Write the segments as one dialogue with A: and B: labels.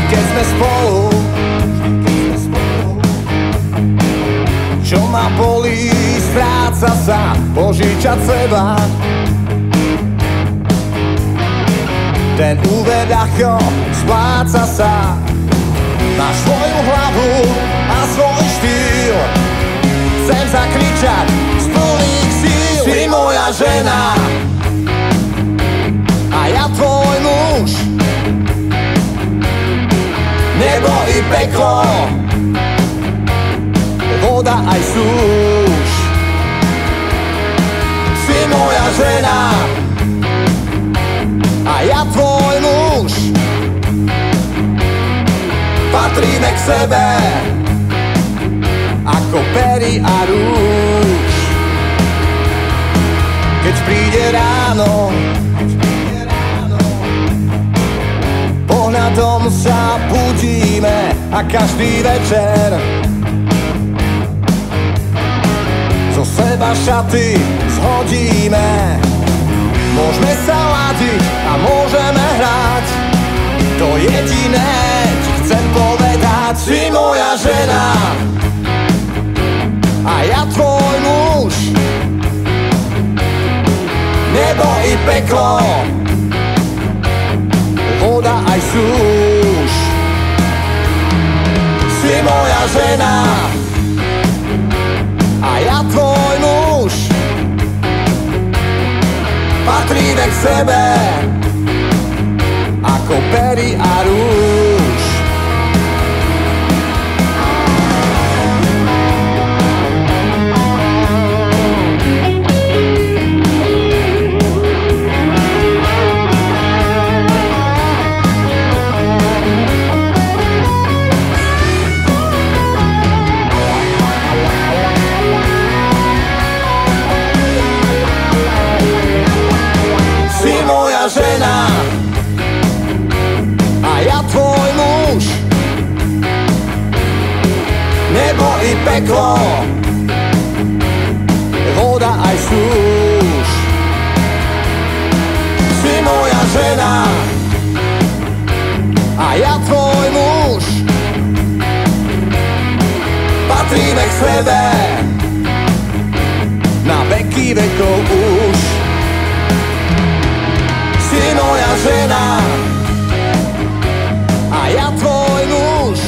A: Keď sme spolu, čo ma bolí, stráca sa, požičať seba. Ten úver ľahko spláca sa. Máš svoju hlavu a svoj štýl, chcem zakričať z plných síl. Si moja žena a ja tvoj muž, nebo i peklo, voda aj súš. Si moja žena a ja tvoj muž, patríme k sebe ako pery a rúž. Keď príde ráno, pohľadom sa budíme a každý večer zo seba šaty zhodíme. Môžeme sa ladiť a môžeme hrať, to jediné ti chcem povedať. Si moja žena a ja tvoj muž, nebo i peklo, voda aj súš. Si moja žena a ja tvoj muž, patríme k sebe ako pery a rúž. Žena a ja tvoj muž, nebo i peklo, voda aj súš. Si moja žena a ja tvoj muž, patríme k sebe na veky vekov už. Si moja žena a ja tvoj muž,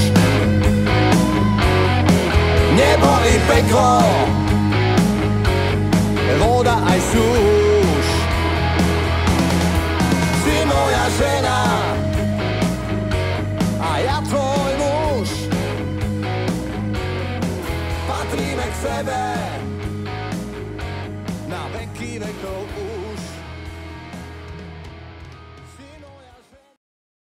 A: nebo i peklo, voda aj súš. Si moja žena a ja tvoj muž, patríme k sebe